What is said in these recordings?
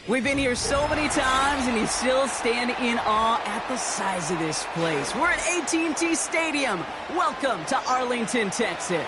We've been here so many times, and you still stand in awe at the size of this place. We're at AT&T Stadium. Welcome to Arlington, Texas.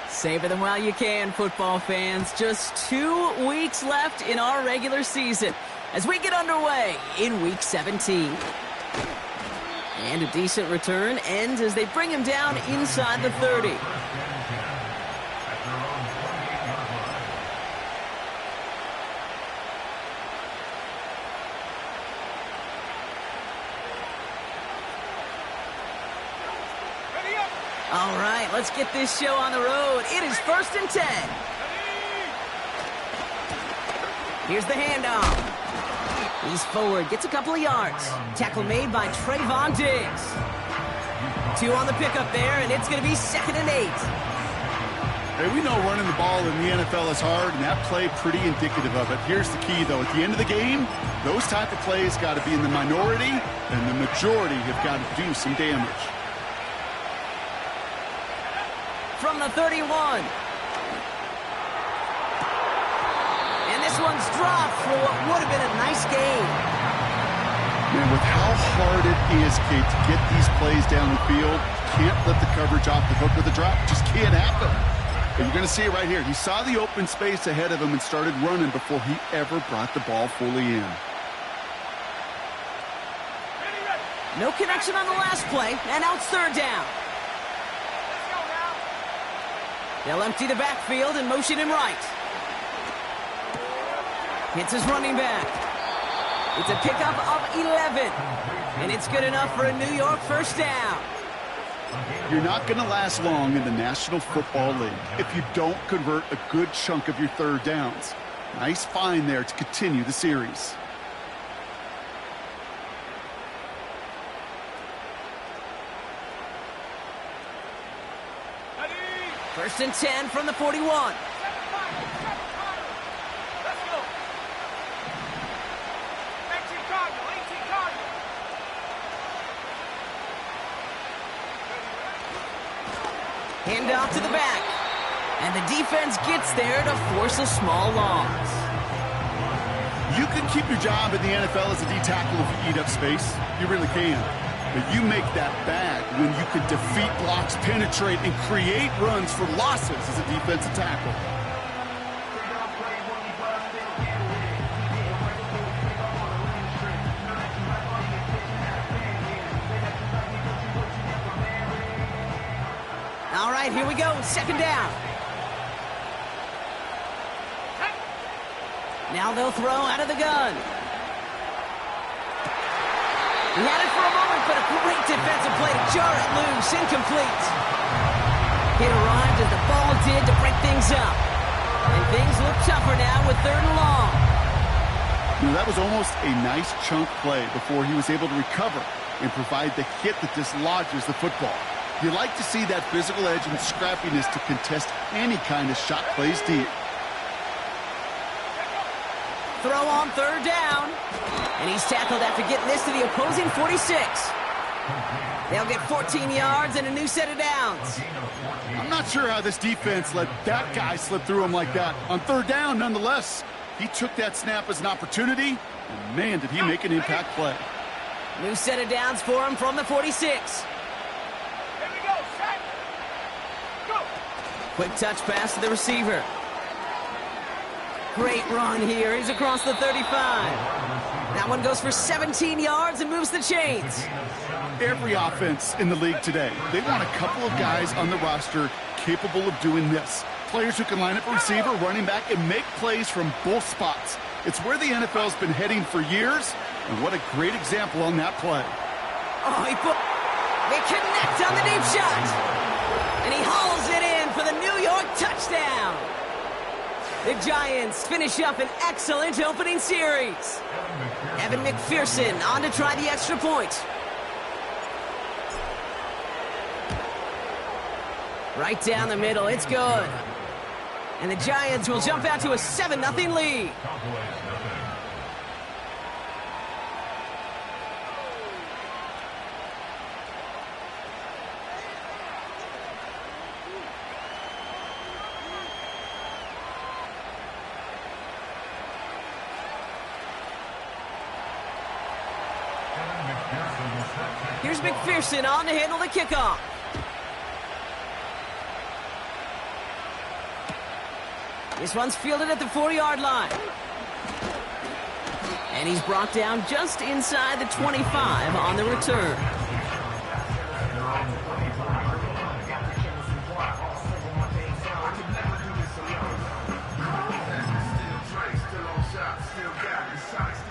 Savor them while you can, football fans. Just 2 weeks left in our regular season as we get underway in Week 17. And a decent return ends as they bring him down inside the 30. All right, let's get this show on the road. It is 1st and 10. Here's the handoff. He's forward, gets a couple of yards. Tackle made by Trayvon Diggs. 2 on the pickup there, and it's going to be 2nd and 8. Hey, we know running the ball in the NFL is hard, and that play pretty indicative of it. Here's the key, though. At the end of the game, those type of plays got to be in the minority, and the majority have got to do some damage. From the 31. And this one's dropped for what would have been a nice gain. Man, with how hard it is, Kate, to get these plays down the field, can't let the coverage off the hook with a drop. Just can't happen. But you're going to see it right here. He saw the open space ahead of him and started running before he ever brought the ball fully in. No connection on the last play, and now it's 3rd down. They'll empty the backfield and motion him right. Hits his running back. It's a pickup of 11. And it's good enough for a New York 1st down. You're not going to last long in the National Football League if you don't convert a good chunk of your 3rd downs. Nice find there to continue the series. First and 10 from the 41. Let's go. 18 Cardinal. Hand off to the back. And the defense gets there to force a small loss. You can keep your job in the NFL as a D-tackle if you eat up space. You really can. But you make that bad when you can defeat blocks, penetrate, and create runs for losses as a defensive tackle. All right, here we go. 2nd down. Now they'll throw out of the gun. He had it for a moment, but a great defensive play to jar it loose. Incomplete. It arrived as the ball did to break things up. And things look tougher now with 3rd and long. Now, that was almost a nice chunk play before he was able to recover and provide the hit that dislodges the football. You like to see that physical edge and scrappiness to contest any kind of shot plays deep. Throw on 3rd down. And he's tackled after getting this to the opposing 46. They'll get 14 yards and a new set of downs. I'm not sure how this defense let that guy slip through him like that. On 3rd down, nonetheless, he took that snap as an opportunity, and man, did he make an impact play. New set of downs for him from the 46. Here we go, set. Go. Quick touch pass to the receiver. Great run here. He's across the 35. That one goes for 17 yards and moves the chains. Every offense in the league today, they want a couple of guys on the roster capable of doing this. Players who can line up a receiver, running back, and make plays from both spots. It's where the NFL's been heading for years, and what a great example on that play. Oh, they connect on the deep shot. And he hauls it in for the New York touchdown. The Giants finish up an excellent opening series. Evan McPherson on to try the extra point. Right down the middle, it's good. And the Giants will jump out to a 7-0 lead. Here's McPherson on to handle the kickoff. This one's fielded at the 4-yard line. And he's brought down just inside the 25 on the return.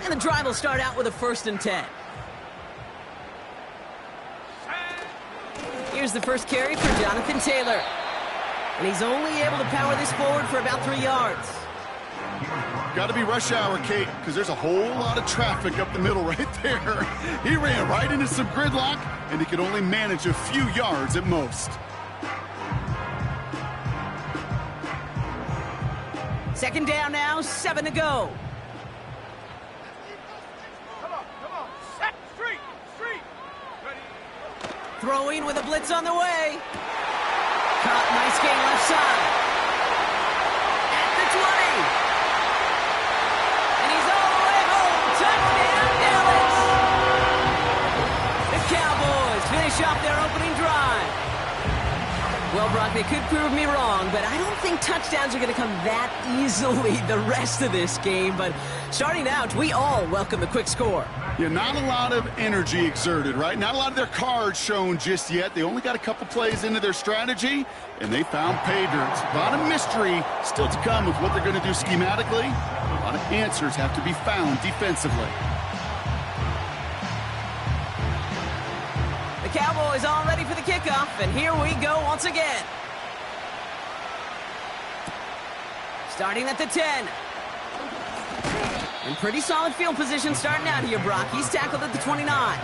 And the drive will start out with a 1st and 10. Here's the first carry for Jonathan Taylor. And he's only able to power this forward for about 3 yards. Got to be rush hour, Kate, because there's a whole lot of traffic up the middle right there. He ran right into some gridlock, and he could only manage a few yards at most. Second down now, 7 to go. Throwing with a blitz on the way. Caught, nice game left side. At the 20. And he's all the way home. Touchdown, Dallas. The Cowboys finish off their opening drive. Well, Brock, they could prove me wrong, but I don't think touchdowns are going to come that easily the rest of this game. But starting out, we all welcome the quick score. Yeah, not a lot of energy exerted, right? Not a lot of their cards shown just yet. They only got a couple plays into their strategy, and they found pay dirt. A lot of mystery still to come with what they're going to do schematically. A lot of answers have to be found defensively. The Cowboys all ready for the kickoff, and here we go once again. Starting at the 10. In pretty solid field position starting out here, Brock. He's tackled at the 29.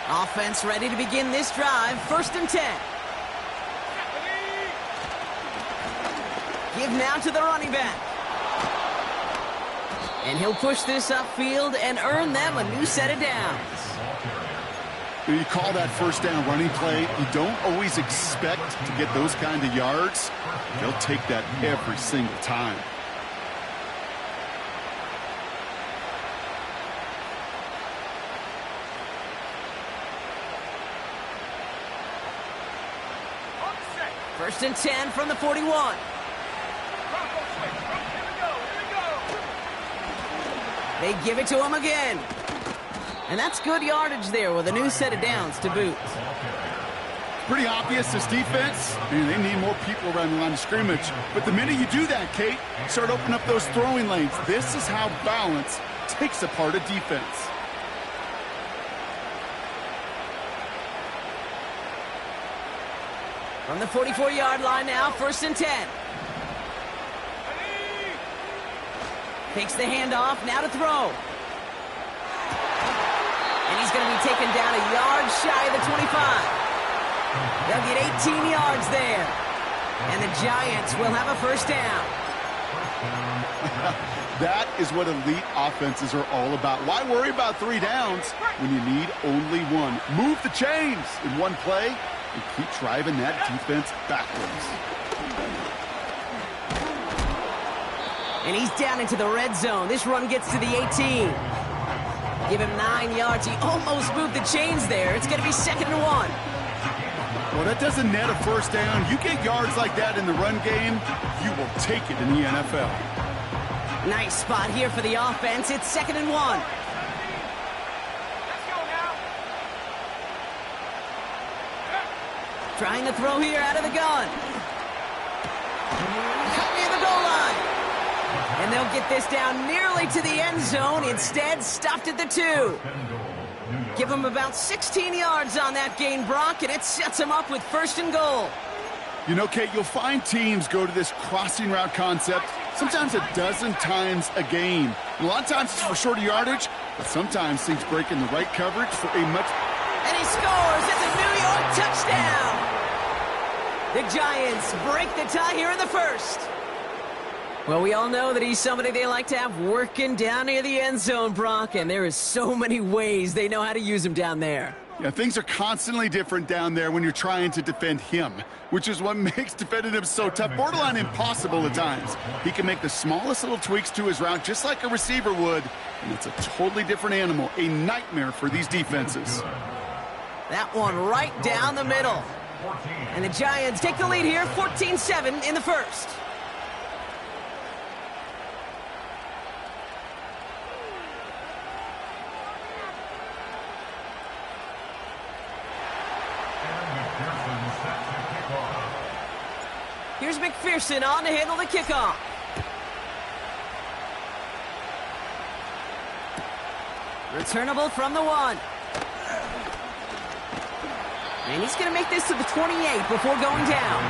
Offense ready to begin this drive. 1st and 10. Give now to the running back. And he'll push this upfield and earn them a new set of downs. You call that 1st down running play. You don't always expect to get those kind of yards. They'll take that every single time. First and 10 from the 41. They give it to him again. And that's good yardage there with a new set of downs to boot. Pretty obvious, this defense, and they need more people around the line of scrimmage. But the minute you do that, Kate, start opening up those throwing lanes. This is how balance takes apart a defense. From the 44-yard line now, 1st and 10. Takes the handoff, now to throw. And he's going to be taken down a yard shy of the 25. They'll get 18 yards there. And the Giants will have a 1st down. That is what elite offenses are all about. Why worry about 3 downs when you need only 1? Move the chains in one play and keep driving that defense backwards. And he's down into the red zone. This run gets to the 18. Give him 9 yards. He almost moved the chains there. It's going to be 2nd and 1. Well, that doesn't net a 1st down. You get yards like that in the run game, you will take it in the NFL. Nice spot here for the offense. It's 2nd and 1. Trying to throw here out of the gun. Cut near the goal line. And they'll get this down nearly to the end zone. Instead, stopped at the 2. Give them about 16 yards on that gain, Brock, and it sets them up with 1st and goal. You know, Kate, you'll find teams go to this crossing route concept sometimes a dozen times a game. And a lot of times it's for shorter yardage, but sometimes things break in the right coverage for a much... And he scores! It's a New York touchdown! The Giants break the tie here in the 1st. Well, we all know that he's somebody they like to have working down near the end zone, Brock, and there is so many ways they know how to use him down there. Yeah, things are constantly different down there when you're trying to defend him, which is what makes defending him so tough, borderline impossible at times. He can make the smallest little tweaks to his route just like a receiver would, and it's a totally different animal, a nightmare for these defenses. That one right down the middle. And the Giants take the lead here, 14-7 in the 1st. Here's McPherson on to handle the kickoff. Returnable from the 1. And he's going to make this to the 28 before going down.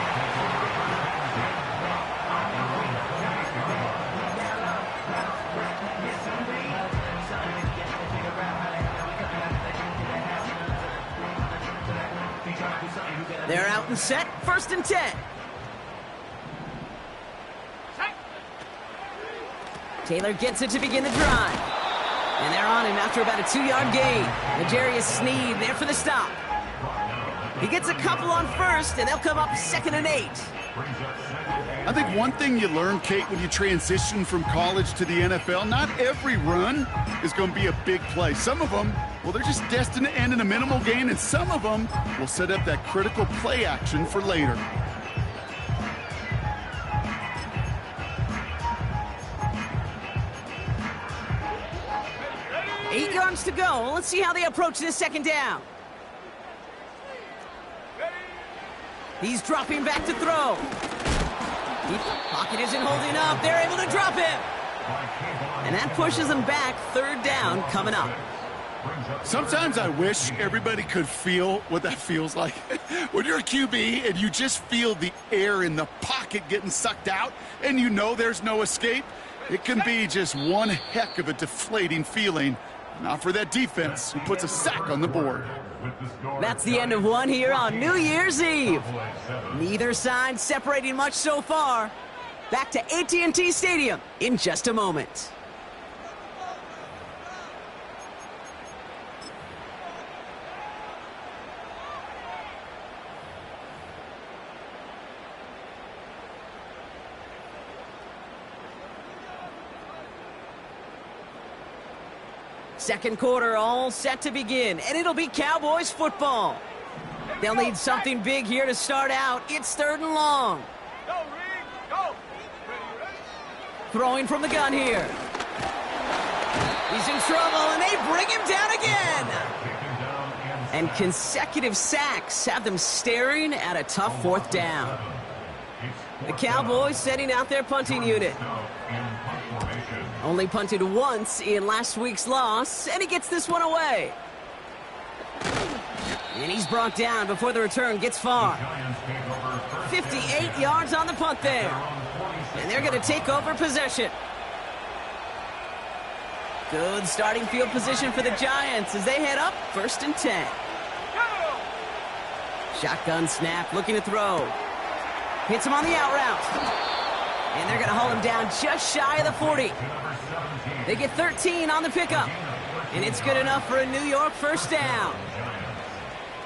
They're out and set, 1st and 10. Taylor gets it to begin the drive. And they're on him after about a 2-yard gain. L'Jarius Sneed there for the stop. He gets a couple on 1st, and they'll come up 2nd and 8. I think one thing you learn, Kate, when you transition from college to the NFL, not every run is going to be a big play. Some of them, well, they're just destined to end in a minimal gain, and some of them will set up that critical play action for later. Eight yards to go. Let's see how they approach this 2nd down. He's dropping back to throw. Pocket isn't holding up. They're able to drop him. And that pushes them back. 3rd down coming up. Sometimes I wish everybody could feel what that feels like. When you're a QB and you just feel the air in the pocket getting sucked out and you know there's no escape, it can be just one heck of a deflating feeling. Not for that defense who puts a sack on the board. That's the end of one here on New Year's Eve. Neither side separating much so far. Back to AT&T Stadium in just a moment. Second quarter all set to begin, and it'll be Cowboys football. They'll need something big here to start out. It's 3rd and long. Go, Reed, go. Throwing from the gun here. He's in trouble, and they bring him down again. And consecutive sacks have them staring at a tough 4th down. The Cowboys setting out their punting unit. Only punted once in last week's loss, and he gets this one away. And he's brought down before the return gets far. 58 yards on the punt there. And they're going to take over possession. Good starting field position for the Giants as they head up 1st and 10. Shotgun snap, looking to throw. Hits him on the out route. And they're going to haul him down just shy of the 40. They get 13 on the pickup. And it's good enough for a New York 1st down.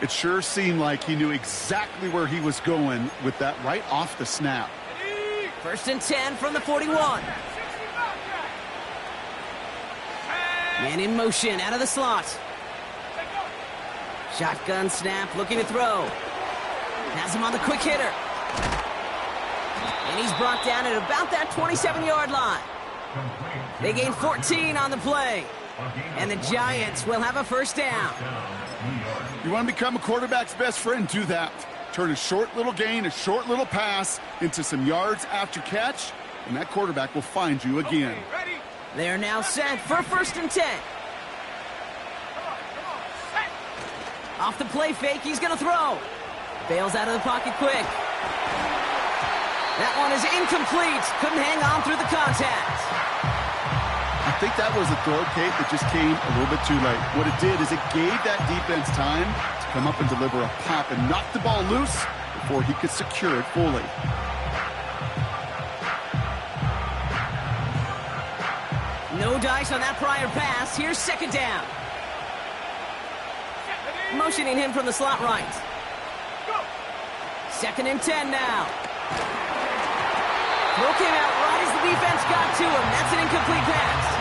It sure seemed like he knew exactly where he was going with that right off the snap. 1st and 10 from the 41. Man in motion out of the slot. Shotgun snap, looking to throw. Has him on the quick hitter. And he's brought down at about that 27-yard line. They gain 14 on the play. And the Giants will have a 1st down. You want to become a quarterback's best friend, do that. Turn a short little gain, a short little pass into some yards after catch, and that quarterback will find you again. Okay, ready? They're now set for 1st and 10. Come on, set. Off the play fake, he's going to throw. Bails out of the pocket quick. That one is incomplete. Couldn't hang on through the contact. I think that was a throw, Kate, that just came a little bit too late. What it did is it gave that defense time to come up and deliver a pop and knock the ball loose before he could secure it fully. No dice on that prior pass. Here's 2nd down. Motioning him from the slot right. Go. 2nd and 10 now. Throw came out right as the defense got to him. That's an incomplete pass.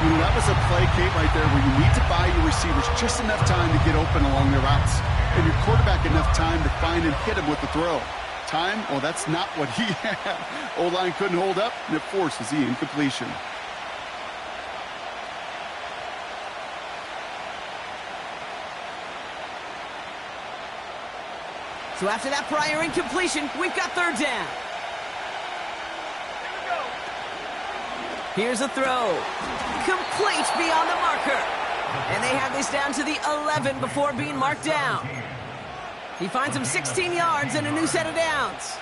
You know, that was a play, Kate, right there where you need to buy your receivers just enough time to get open along their routes, and your quarterback enough time to find and hit him with the throw. Time? Well, that's not what he had. O-line couldn't hold up, and it forces the incompletion. So after that prior incompletion, we've got 3rd down. Here we go. Here's a throw. Complete beyond the marker. And they have this down to the 11 before being marked down. He finds him 16 yards and a new set of downs.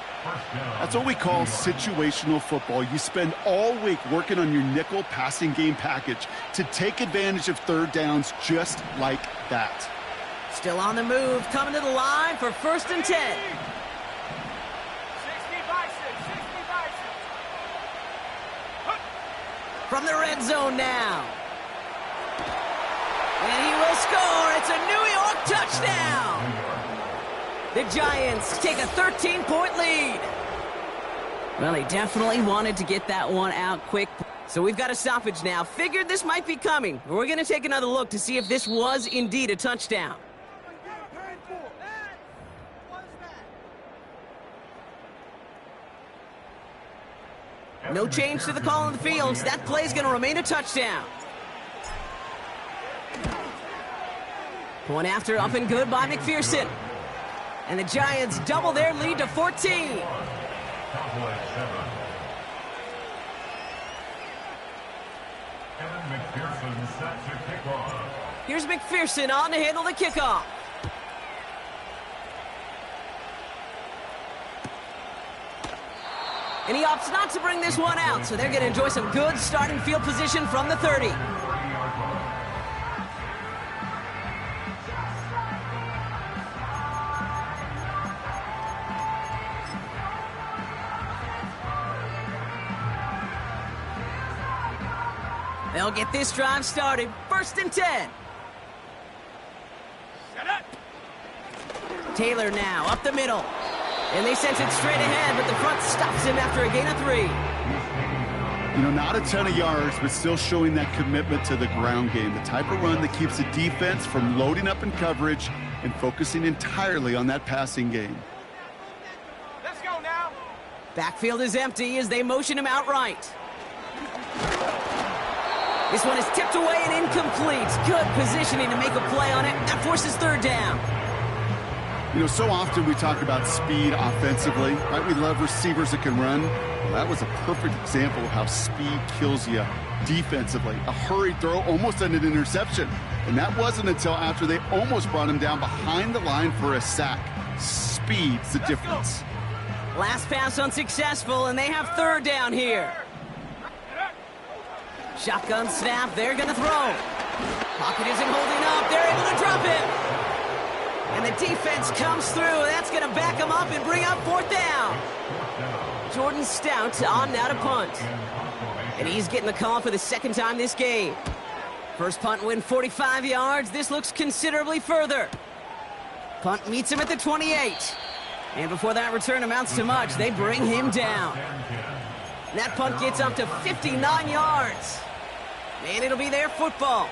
That's what we call situational football. You spend all week working on your nickel passing game package to take advantage of 3rd downs just like that. Still on the move, coming to the line for 1st and 10. 60 by 6, 60 by 6. From the red zone now. And he will score. It's a New York touchdown. The Giants take a 13-point lead. Well, they definitely wanted to get that one out quick. So we've got a stoppage now. Figured this might be coming. We're going to take another look to see if this was indeed a touchdown. No change to the call on the field. That play's going to remain a touchdown. Point after, up and good by McPherson. And the Giants double their lead to 14. Here's McPherson on to handle the kickoff. And he opts not to bring this one out, so they're going to enjoy some good starting field position from the 30. They'll get this drive started. 1st and 10. Set up. Taylor now up the middle. And they sent it straight ahead, but the front stops him after a gain of 3. You know, not a ton of yards, but still showing that commitment to the ground game. The type of run that keeps the defense from loading up in coverage and focusing entirely on that passing game. Let's go now. Backfield is empty as they motion him outright. This one is tipped away and incomplete. Good positioning to make a play on it. That forces 3rd down. You know, so often we talk about speed offensively, right? We love receivers that can run. Well, that was a perfect example of how speed kills you defensively. A hurried throw almost ended an interception. And that wasn't until after they almost brought him down behind the line for a sack. Speed's the difference. Last pass unsuccessful, and they have 3rd down here. Shotgun snap, they're going to throw. Pocket isn't holding up, they're able to drop it. And the defense comes through. That's going to back him up and bring up 4th down. Jordan Stout on now to punt. And he's getting the call for the 2nd time this game. First punt win 45 yards. This looks considerably further. Punt meets him at the 28. And before that return amounts to much, they bring him down. And that punt gets up to 59 yards. And it'll be their football.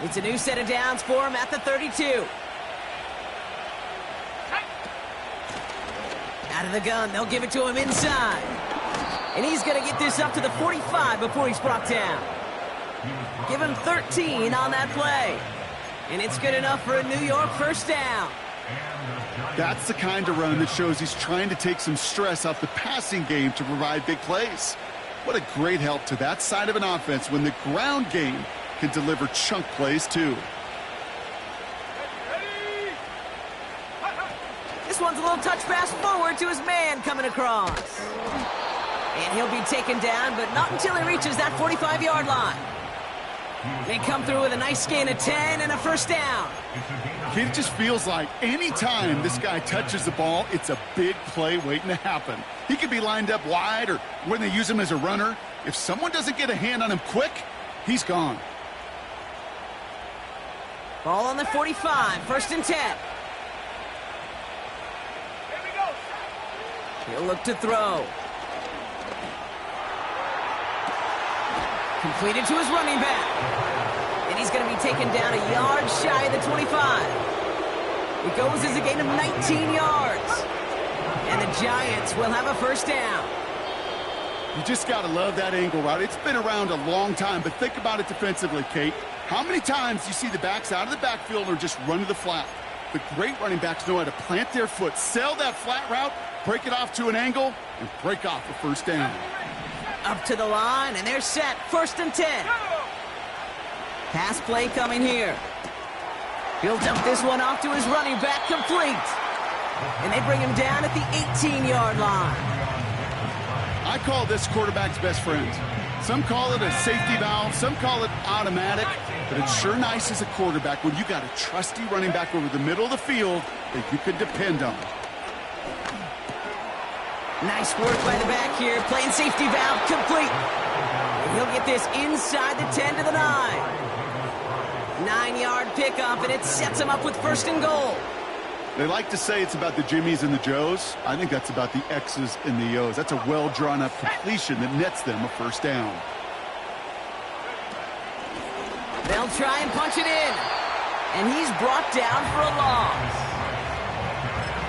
It's a new set of downs for him at the 32. Out of the gun, they'll give it to him inside. And he's going to get this up to the 45 before he's brought down. Give him 13 on that play. And it's good enough for a New York first down. That's the kind of run that shows he's trying to take some stress off the passing game to provide big plays. What a great help to that side of an offense when the ground game can deliver chunk plays too. This one's a little touch pass forward to his man coming across. And he'll be taken down, but not until he reaches that 45-yard line. They come through with a nice gain of 10 and a first down. It just feels like any time this guy touches the ball, it's a big play waiting to happen. He could be lined up wide or when they use him as a runner. If someone doesn't get a hand on him quick, he's gone. Ball on the 45, first and 10. Here we go. He'll look to throw. Completed to his running back. And he's going to be taken down a yard shy of the 25. It goes as a gain of 19 yards. And the Giants will have a first down. You just got to love that angle route. It's been around a long time, but think about it defensively, Kate. How many times do you see the backs out of the backfield or just run to the flat? The great running backs know how to plant their foot, sell that flat route, break it off to an angle, and break off a first down. Up to the line, and they're set. First and 10. Pass play coming here. He'll dump this one off to his running back, complete. And they bring him down at the 18-yard line. I call this quarterback's best friend. Some call it a safety valve, some call it automatic, but it's sure nice as a quarterback when you got a trusty running back over the middle of the field that you can depend on. Nice work by the back here, playing safety valve complete. And he'll get this inside the 10 to the 9. 9-yard pickup, and it sets him up with first and goal. They like to say it's about the Jimmies and the Joes. I think that's about the X's and the O's. That's a well-drawn-up completion that nets them a first down. They'll try and punch it in. And he's brought down for a loss.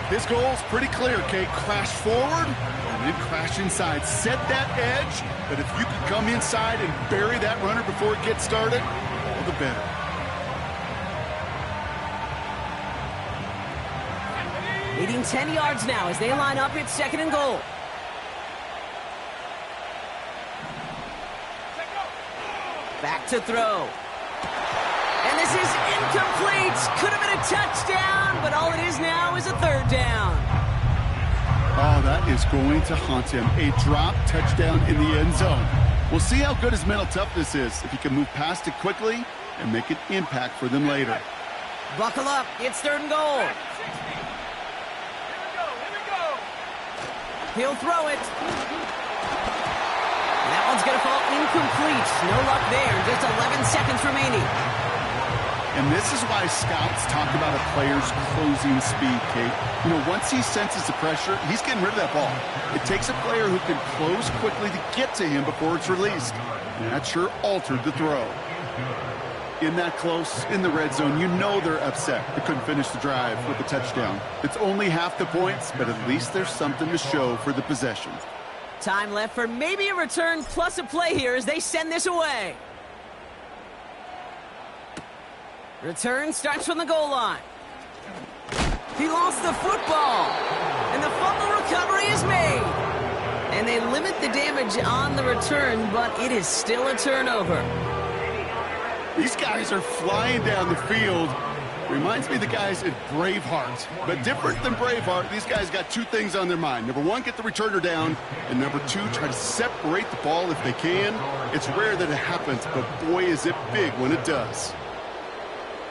His goal's pretty clear, Kate. Crash forward and then crash inside. Set that edge, but if you can come inside and bury that runner before it gets started, all the better. Leading 10 yards now as they line up. It's second and goal. Back to throw. And this is incomplete. Could have been a touchdown, but all it is now is a third down. Oh, that is going to haunt him. A drop touchdown in the end zone. We'll see how good his mental toughness is, if he can move past it quickly and make an impact for them later. Buckle up. It's third and goal. He'll throw it. That one's going to fall incomplete. No luck there. Just 11 seconds remaining. And this is why scouts talk about a player's closing speed, Kate. You know, once he senses the pressure, he's getting rid of that ball. It takes a player who can close quickly to get to him before it's released. And that sure altered the throw. In that close, in the red zone, you know they're upset. They couldn't finish the drive with a touchdown. It's only half the points, but at least there's something to show for the possession. Time left for maybe a return plus a play here as they send this away. Return starts from the goal line. He lost the football, and the fumble recovery is made. And they limit the damage on the return, but it is still a turnover. These guys are flying down the field. Reminds me of the guys at Braveheart. But different than Braveheart, these guys got two things on their mind. Number one, get the returner down. And number two, try to separate the ball if they can. It's rare that it happens, but boy, is it big when it does.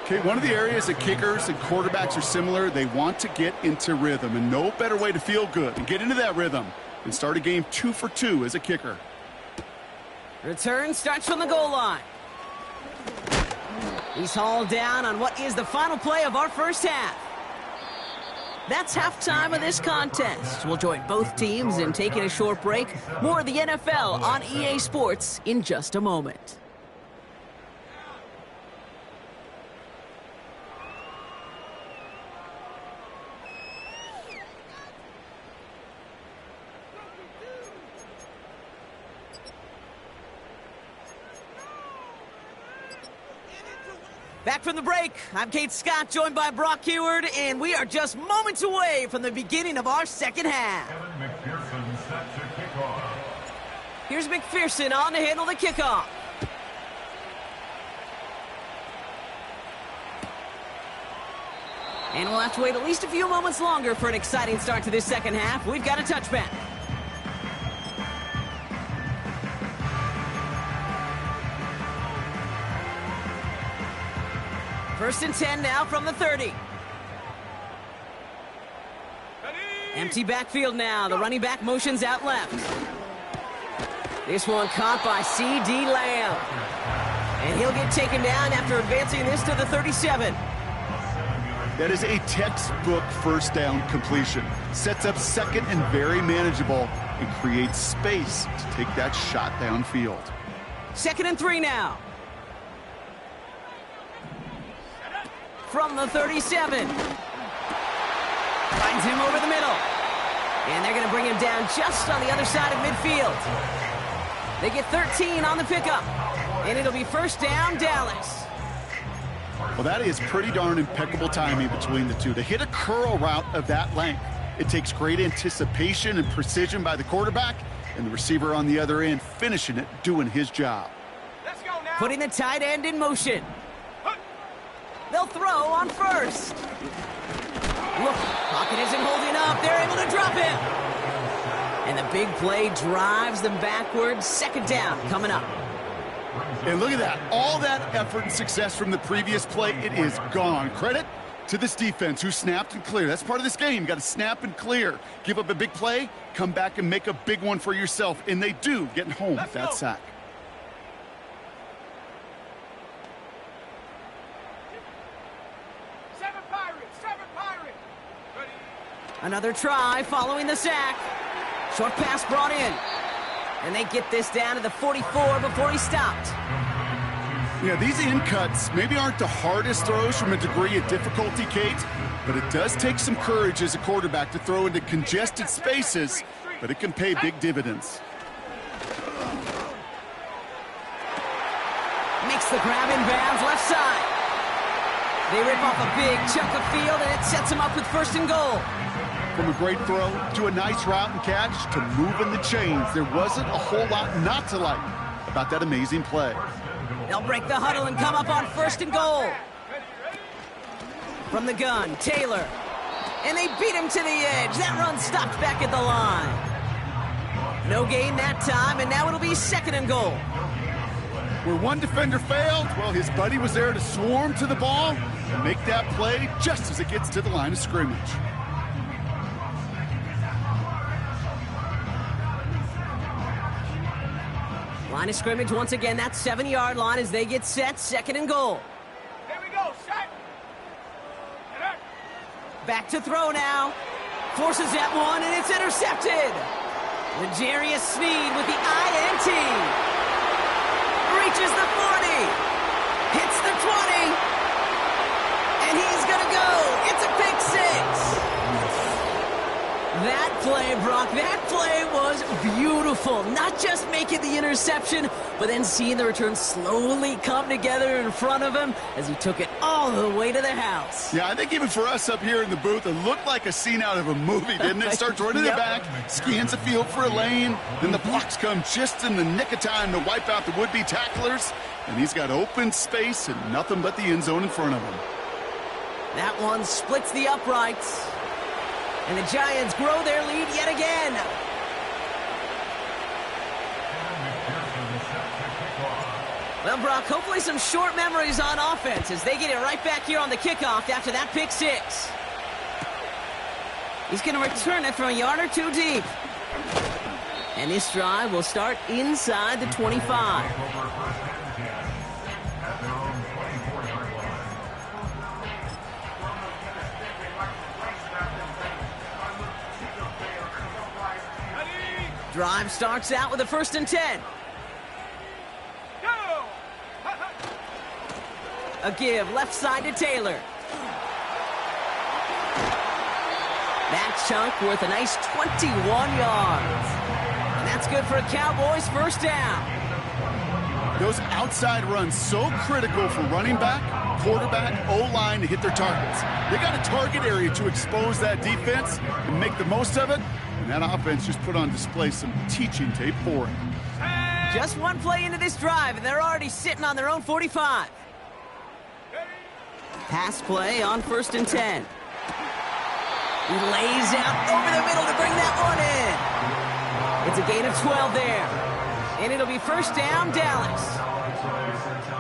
Okay, one of the areas that kickers and quarterbacks are similar, they want to get into rhythm. And no better way to feel good and get into that rhythm than start a game 2 for 2 as a kicker. Return starts from the goal line. He's hauled down on what is the final play of our first half. That's halftime of this contest. We'll join both teams in taking a short break. More of the NFL on EA Sports in just a moment. Back from the break, I'm Kate Scott, joined by Brock Heward, and we are just moments away from the beginning of our second half. Kevin McPherson set to kick off. Here's McPherson on to handle the kickoff. And we'll have to wait at least a few moments longer for an exciting start to this second half. We've got a touchback. First and 10 now from the 30. Empty backfield now. The running back motions out left. This one caught by C.D. Lamb. And he'll get taken down after advancing this to the 37. That is a textbook first down completion. Sets up second and very manageable and creates space to take that shot downfield. Second and 3 now. From the 37. Finds him over the middle. And they're going to bring him down just on the other side of midfield. They get 13 on the pickup. And it'll be first down, Dallas. Well, that is pretty darn impeccable timing between the two. To hit a curl route of that length, it takes great anticipation and precision by the quarterback, and the receiver on the other end finishing it, doing his job. Let's go now. Putting the tight end in motion. They'll throw on first. Look, pocket isn't holding up. They're able to drop him. And the big play drives them backwards. Second down coming up. And look at that. All that effort and success from the previous play, it is gone. Credit to this defense who snapped and cleared. That's part of this game. You got to snap and clear. Give up a big play, come back and make a big one for yourself. And they do, getting home with that sack. Seven Pirates. Ready. Another try following the sack. Short pass brought in. And they get this down to the 44 before he stopped. Yeah, these in cuts maybe aren't the hardest throws from a degree of difficulty, Kate, but it does take some courage as a quarterback to throw into congested spaces, but it can pay big dividends. Makes the grab in bounds left side. They rip off a big chunk of field, and it sets him up with first and goal. From a great throw to a nice route and catch to moving the chains, there wasn't a whole lot not to like about that amazing play. They'll break the huddle and come up on first and goal. From the gun, Taylor. And they beat him to the edge. That run stopped back at the line. No gain that time, and now it'll be second and goal. Where one defender failed, well, his buddy was there to swarm to the ball and make that play just as it gets to the line of scrimmage. Line of scrimmage once again, that 7-yard line as they get set, second and goal. Here we go. Set. Back to throw now. Forces that one, and it's intercepted. L'Jarius Sneed with the INT. Reaches the 40. Hits the 20. And he's going to go. It's a pick six. That play, Brock, that play was beautiful. Not just making the interception, but then seeing the return slowly come together in front of him as he took it all the way to the house. Yeah, I think even for us up here in the booth, it looked like a scene out of a movie, didn't it? Starts running Yep. the back, scans the field for a lane, then the blocks come just in the nick of time to wipe out the would-be tacklers, and he's got open space and nothing but the end zone in front of him. That one splits the uprights. And the Giants grow their lead yet again. Well, Brock, hopefully some short memories on offense as they get it right back here on the kickoff after that pick six. He's going to return it from a yard or two deep. And this drive will start inside the 25. Drive starts out with a first and 10. Go. A give left side to Taylor. That chunk worth a nice 21 yards. And that's good for a Cowboys first down. Those outside runs so critical for running back, quarterback, O-line to hit their targets. They got a target area to expose that defense and make the most of it, and that offense just put on display some teaching tape for it. Just one play into this drive, and they're already sitting on their own 45. Pass play on 1st and 10. He lays out over the middle to bring that one in. It's a gain of 12 there. And it'll be 1st down, Dallas.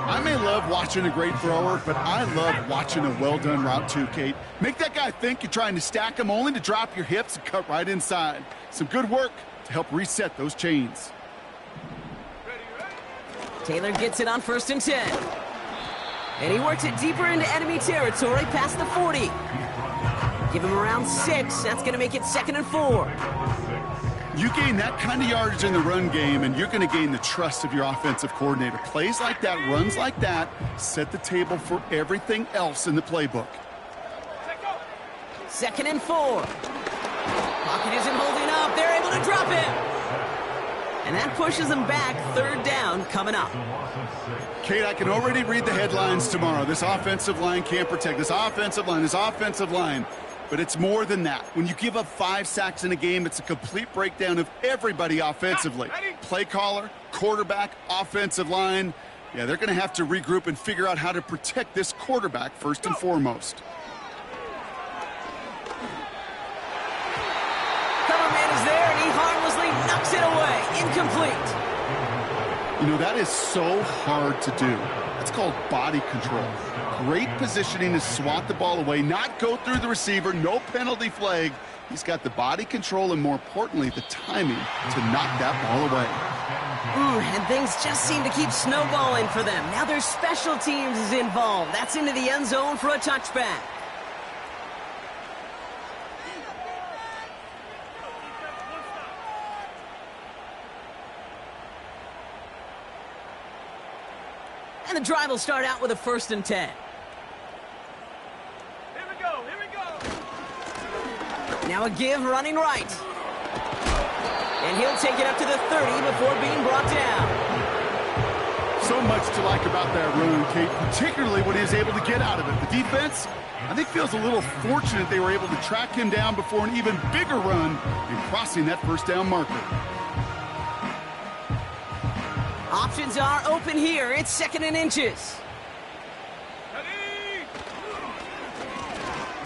I may love watching a great thrower, but I love watching a well-done route too, Kate. Make that guy think you're trying to stack him only to drop your hips and cut right inside. Some good work to help reset those chains. Taylor gets it on 1st and 10. And he works it deeper into enemy territory past the 40. Give him around 6. That's going to make it 2nd and 4. You gain that kind of yardage in the run game, and you're going to gain the trust of your offensive coordinator. Plays like that, runs like that, set the table for everything else in the playbook. 2nd and 4. Pocket isn't holding up. They're able to drop it. And that pushes them back. 3rd down coming up. Kate, I can already read the headlines tomorrow. This offensive line can't protect. This offensive line. But it's more than that. When you give up 5 sacks in a game, it's a complete breakdown of everybody offensively. Play caller, quarterback, offensive line. Yeah, they're going to have to regroup and figure out how to protect this quarterback first and foremost. Cover man is there, and he harmlessly knocks it away. Incomplete. You know, that is so hard to do. That's called body control. Great positioning to swat the ball away, not go through the receiver, no penalty flag. He's got the body control and, more importantly, the timing to knock that ball away. And things just seem to keep snowballing for them. Now their special teams is involved. That's into the end zone for a touchback. And the drive will start out with a 1st and 10. Here we go. Now a give running right. And he'll take it up to the 30 before being brought down. So much to like about that run, Kate, particularly when he was able to get out of it. The defense, I think, feels a little fortunate they were able to track him down before an even bigger run and crossing that 1st down marker. Options are open here. It's 2nd and inches.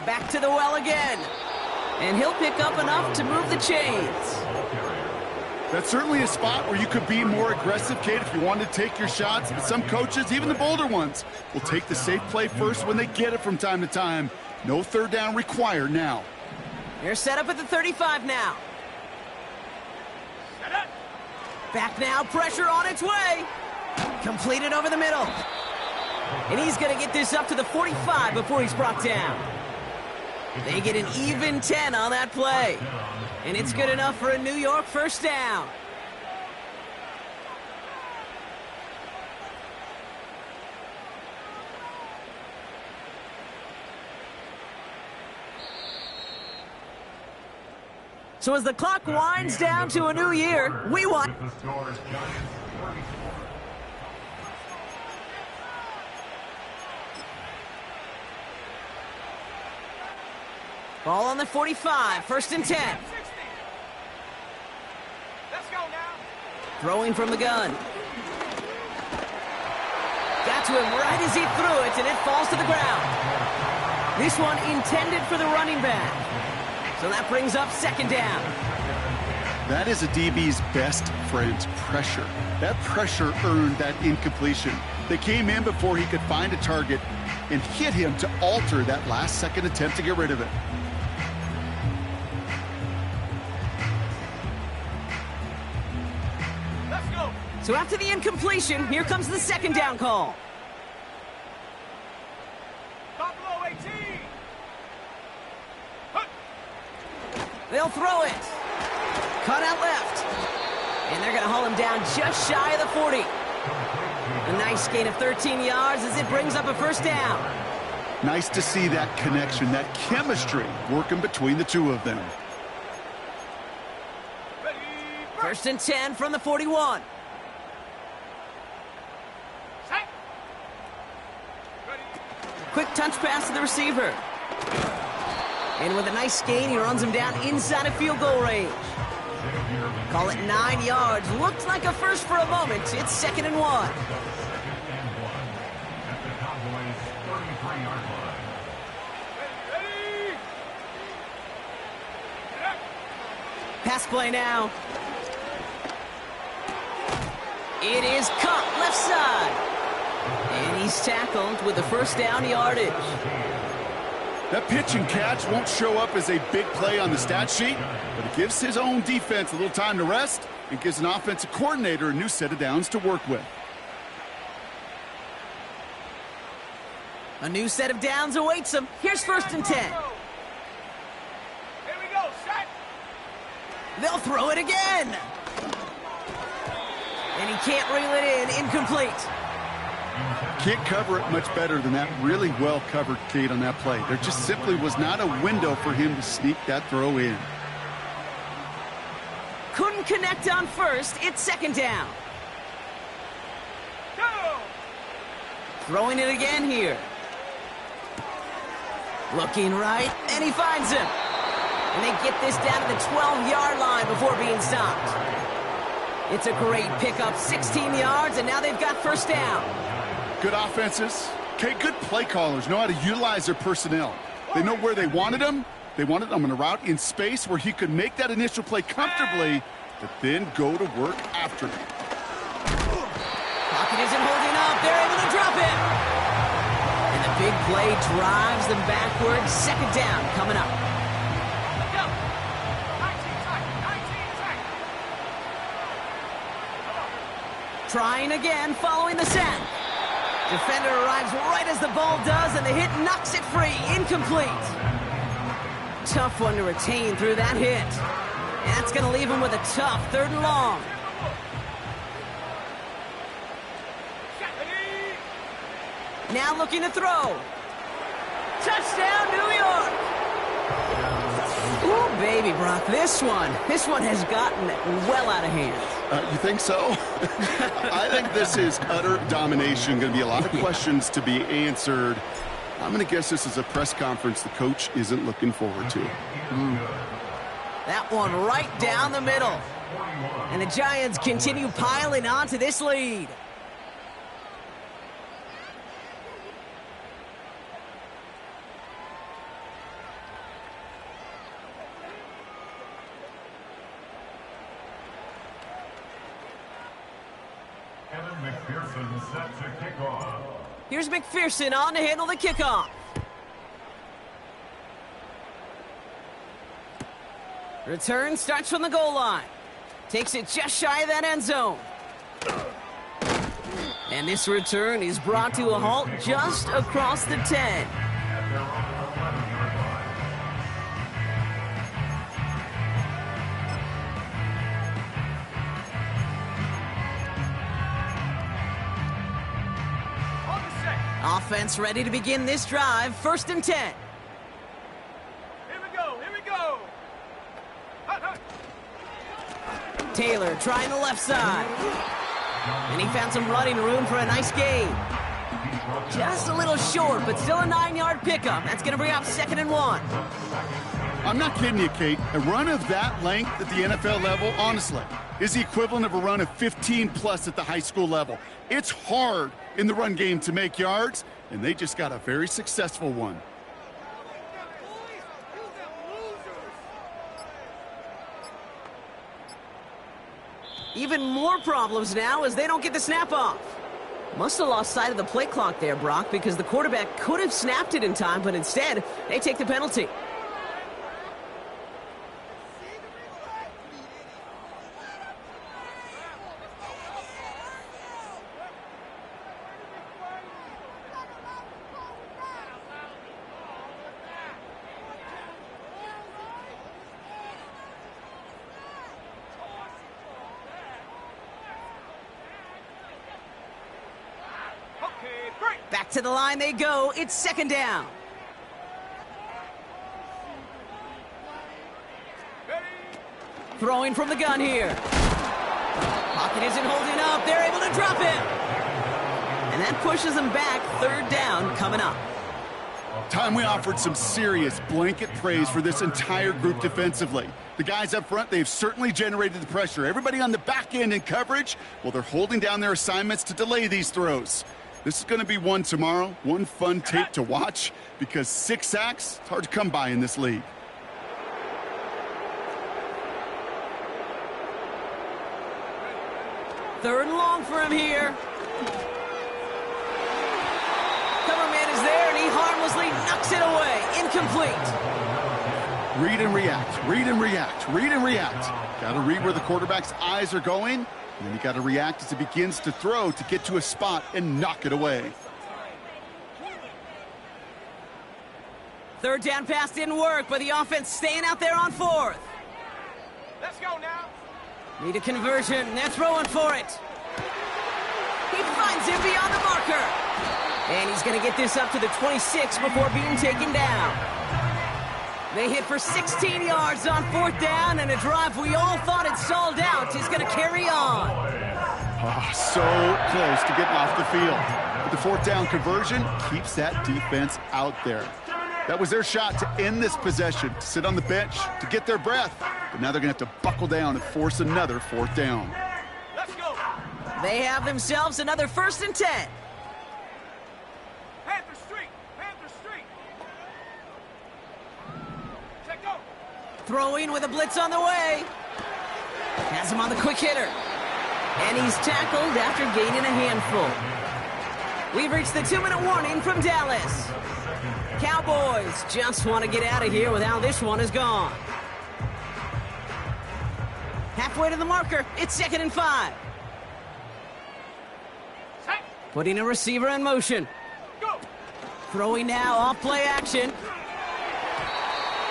Back to the well again. And he'll pick up enough to move the chains. That's certainly a spot where you could be more aggressive, Kate, if you wanted to take your shots. But some coaches, even the bolder ones, will take the safe play first when they get it from time to time. No 3rd down required now. They're set up at the 35 now. Back now, pressure on its way. Completed over the middle. And he's going to get this up to the 45 before he's brought down. They get an even 10 on that play. And it's good enough for a New York 1st down. So as the clock winds down to a new year, we want... Ball on the 45, 1st and 10. Let's go now. Throwing from the gun. Got to him right as he threw it, and it falls to the ground. This one intended for the running back. So that brings up 2nd down. That is a DB's best friend, pressure. That pressure earned that incompletion. They came in before he could find a target and hit him to alter that last-second attempt to get rid of it. Let's go. So after the incompletion, here comes the 2nd down call. Buffalo 18. They'll throw it. Cut out left. And they're going to haul him down just shy of the 40. A nice gain of 13 yards as it brings up a 1st down. Nice to see that connection, that chemistry working between the two of them. 1st and 10 from the 41. quick touch pass to the receiver. And with a nice gain, he runs him down inside of field goal range. Call it 9 yards. Looked like a first for a moment. It's 2nd and 1. At the Cowboys' 33-yard line. Ready? Pass play now. It is caught left side. And he's tackled with the first down yardage. That pitch and catch won't show up as a big play on the stat sheet, but it gives his own defense a little time to rest and gives an offensive coordinator a new set of downs to work with. A new set of downs awaits him. Here's 1st and 10. Here we go. Set. They'll throw it again. And he can't reel it in. Incomplete. Can't cover it much better than that really well-covered Cade on that play. There just simply was not a window for him to sneak that throw in. Couldn't connect on first. It's 2nd down. Go. Throwing it again here. Looking right, and he finds him. And they get this down to the 12-yard line before being stopped. It's a great pickup, 16 yards, and now they've got 1st down. Good offenses. Okay, good play callers know how to utilize their personnel. They know where they wanted him. They wanted him on a route in space where he could make that initial play comfortably, but then go to work after it. Pocket isn't holding up. They're able to drop it. And the big play drives them backwards. 2nd down coming up. Go. 19 sack. Trying again following the sack. Defender arrives right as the ball does, and the hit knocks it free. Incomplete. Tough one to retain through that hit. And that's going to leave him with a tough 3rd and long. Now looking to throw. Touchdown, New York. Ooh, baby, Brock, this one has gotten well out of hand. You think so? I think this is utter domination. Going to be a lot of questions to be answered. I'm going to guess this is a press conference the coach isn't looking forward to. That one right down the middle. And the Giants continue piling on to this lead. Kevin McPherson set to kick off. Here's McPherson on to handle the kickoff. Return starts from the goal line. Takes it just shy of that end zone. And this return is brought to a halt just across the 10. At their own 11-yard line. On the set. Offense ready to begin this drive. 1st and 10. Here we go. Hut, hut. Taylor trying the left side. And he found some running room for a nice gain. Just a little short, but still a 9-yard pickup. That's going to bring up 2nd and 1. I'm not kidding you, Kate. A run of that length at the NFL level, honestly, is the equivalent of a run of 15-plus at the high school level. It's hard in the run game to make yards, and they just got a very successful one. Even more problems now as they don't get the snap off. Must have lost sight of the play clock there, Brock, because the quarterback could have snapped it in time, but instead, they take the penalty. Okay, break. Back to the line they go. It's 2nd down. Ready. Throwing from the gun here. Pocket isn't holding up. They're able to drop him. And that pushes them back. 3rd down coming up. Time we offered some serious blanket praise for this entire group defensively. The guys up front, they've certainly generated the pressure. Everybody on the back end in coverage, well, they're holding down their assignments to delay these throws. This is going to be one tomorrow, one fun tape to watch, because 6 sacks, it's hard to come by in this league. Third and long for him here. Cover man is there, and he harmlessly knocks it away. Incomplete. Read and react, read and react, read and react. Got to read where the quarterback's eyes are going, and then you got to react as he begins to throw to get to a spot and knock it away. Third down pass didn't work, but the offense staying out there on fourth. Let's go now. Need a conversion. They're throwing for it. He finds him beyond the marker. And he's going to get this up to the 26 before being taken down. They hit for 16 yards on fourth down, and a drive we all thought had stalled out is going to carry on. Oh, so close to getting off the field. But the fourth down conversion keeps that defense out there. That was their shot to end this possession, to sit on the bench, to get their breath. But now they're going to have to buckle down and force another fourth down. Let's go. They have themselves another 1st and 10. Panther Street. Panther Street. Check go. Throwing with a blitz on the way. Has him on the quick hitter. And he's tackled after gaining a handful. We've reached the 2-minute warning from Dallas. Cowboys just want to get out of here with how this one is gone. Halfway to the marker, it's 2nd and 5. Set. Putting a receiver in motion. Go. Throwing now, off play action.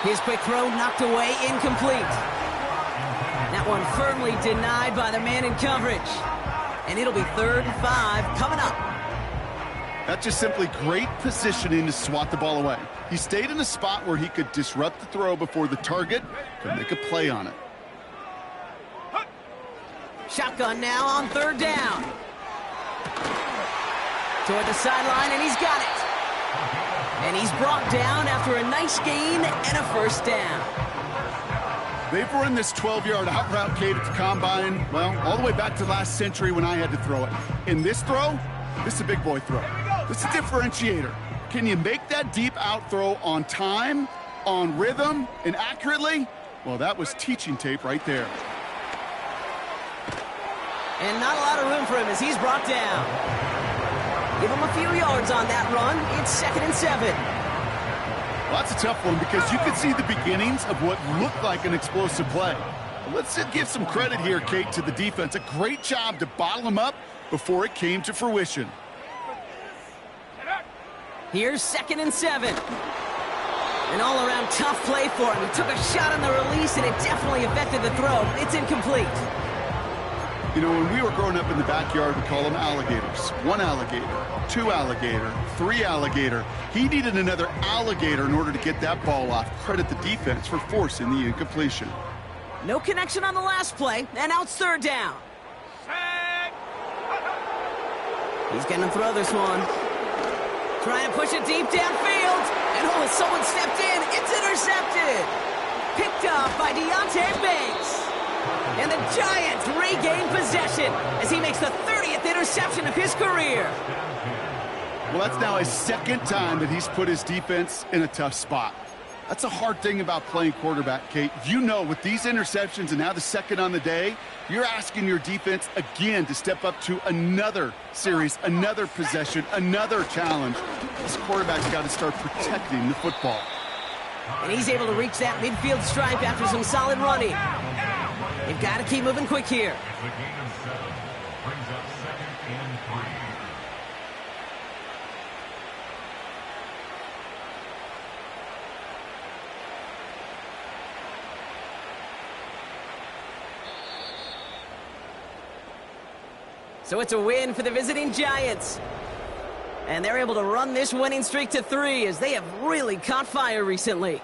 His quick throw knocked away, incomplete. That one firmly denied by the man in coverage. And it'll be 3rd and 5 coming up. That's just simply great positioning to swat the ball away. He stayed in a spot where he could disrupt the throw before the target could make a play on it. Shotgun now on 3rd down. Toward the sideline, and he's got it. And he's brought down after a nice gain and a 1st down. They've run this 12-yard out route, Kate, at the combine, well, all the way back to last century when I had to throw it. In this throw, this is a big boy throw. This is a differentiator. Can you make that deep out throw on time, on rhythm, and accurately? Well, that was teaching tape right there. And not a lot of room for him as he's brought down. Give him a few yards on that run. It's 2nd and 7. Well, that's a tough one because you could see the beginnings of what looked like an explosive play. Let's give some credit here, Kate, to the defense. A great job to bottle him up before it came to fruition. Here's 2nd and 7. An all-around tough play for him. He took a shot on the release, and it definitely affected the throw. It's incomplete. You know, when we were growing up in the backyard, we call them alligators. 1 alligator, 2 alligator, 3 alligator. He needed another alligator in order to get that ball off. Credit the defense for forcing the incompletion. No connection on the last play, and now it's 3rd down. Set. He's going to throw this one. Trying to push it deep downfield. And oh, someone stepped in. It's intercepted. Picked up by Deonte Banks. And the Giants regain possession as he makes the 30th interception of his career. Well, that's now his 2nd time that he's put his defense in a tough spot. That's a hard thing about playing quarterback, Kate. You know, with these interceptions and now the 2nd on the day, you're asking your defense again to step up to another series, another possession, another challenge. This quarterback's got to start protecting the football. And he's able to reach that midfield stripe after some solid running. They've got to keep moving quick here. The gain of 7 brings up 2nd and 3. So it's a win for the visiting Giants. And they're able to run this winning streak to 3 as they have really caught fire recently.